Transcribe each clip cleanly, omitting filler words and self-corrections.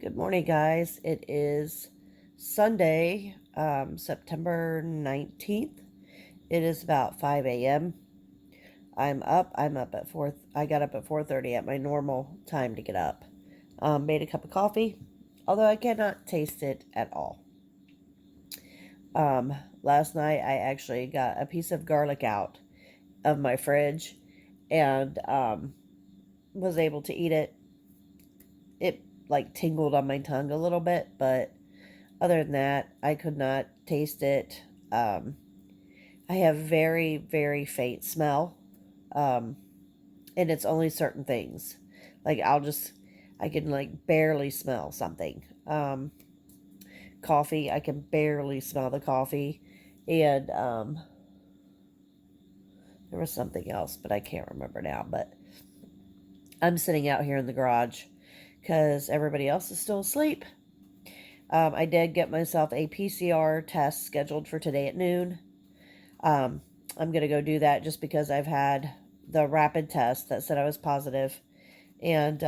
Good morning, guys. It is Sunday, September 19th. It is about 5 a.m. I'm up. I'm up at 4. I got up at 4:30 at my normal time to get up. Made a cup of coffee, although I cannot taste it at all. Last night I actually got a piece of garlic out of my fridge and was able to eat it. It like tingled on my tongue a little bit, but other than that, I could not taste it. I have very, very faint smell, um, and it's only certain things. Like I can like barely smell something. Coffee, I can barely smell the coffee, and there was something else, but I can't remember now. But I'm sitting out here in the garage because everybody else is still asleep. I did get myself a PCR test scheduled for today at noon. I'm going to go do that just because I've had the rapid test that said I was positive. And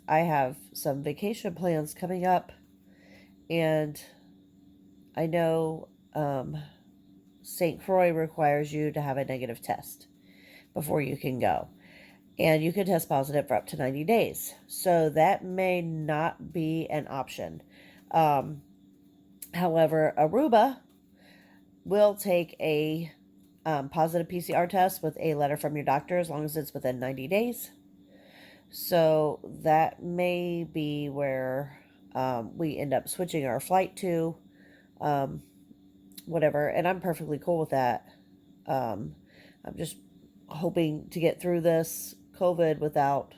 I have some vacation plans coming up. And I know St. Croix requires you to have a negative test before you can go. And you can test positive for up to 90 days. So that may not be an option. However, Aruba will take a positive PCR test with a letter from your doctor as long as it's within 90 days. So that may be where we end up switching our flight to, whatever. And I'm perfectly cool with that. I'm just hoping to get through this COVID without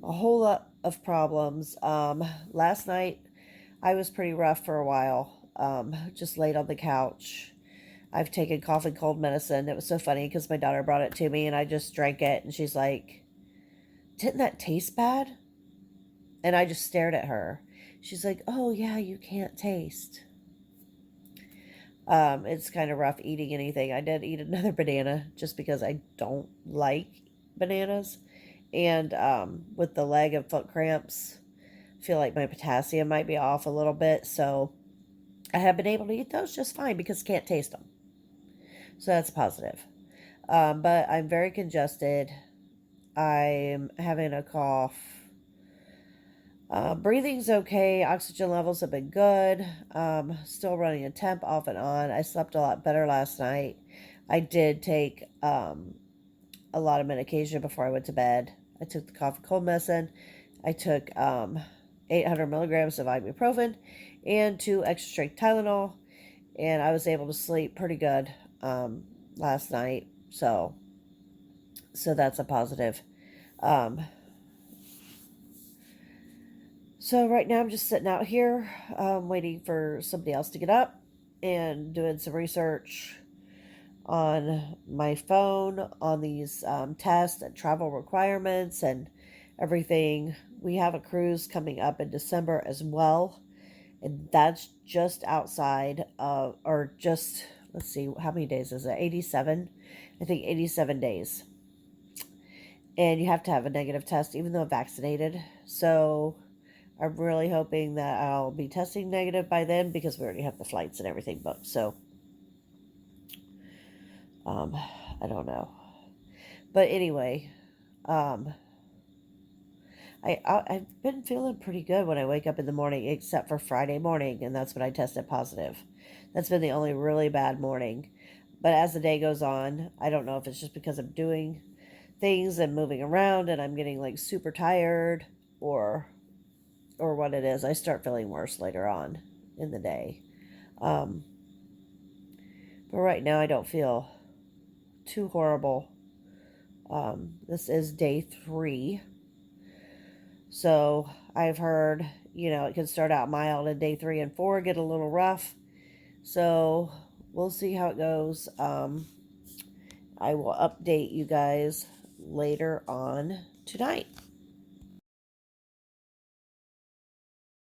a whole lot of problems. Last night I was pretty rough for a while. Just laid on the couch. I've taken cough and cold medicine. It was so funny because my daughter brought it to me and I just drank it and she's like, "Didn't that taste bad?" And I just stared at her. She's like, "Oh yeah, you can't taste." It's kind of rough eating anything. I did eat another banana just because I don't like bananas. And with the leg and foot cramps, I feel like my potassium might be off a little bit. So I have been able to eat those just fine because I can't taste them. So that's positive. But I'm very congested. I'm having a cough. Breathing's okay. Oxygen levels have been good. Still running a temp off and on. I slept a lot better last night. I did take a lot of medication before I went to bed. I took the cough and cold medicine. I took 800 milligrams of ibuprofen and 2 extra strength Tylenol. And I was able to sleep pretty good last night. So that's a positive. So right now I'm just sitting out here waiting for somebody else to get up and doing some research on my phone on these tests and travel requirements and everything. We have a cruise coming up in December as well. And that's just outside of, or just, let's see, how many days is it? 87? I think 87 days. And you have to have a negative test even though vaccinated. So I'm really hoping that I'll be testing negative by then because we already have the flights and everything booked. So, I don't know. But anyway, I've been feeling pretty good when I wake up in the morning, except for Friday morning, and that's when I tested positive. That's been the only really bad morning. But as the day goes on, I don't know if it's just because I'm doing things and moving around and I'm getting like super tired or what it is. I start feeling worse later on in the day. But right now I don't feel too horrible. This is day 3. So I've heard, it can start out mild and day 3 and 4 get a little rough. So we'll see how it goes. I will update you guys later on tonight.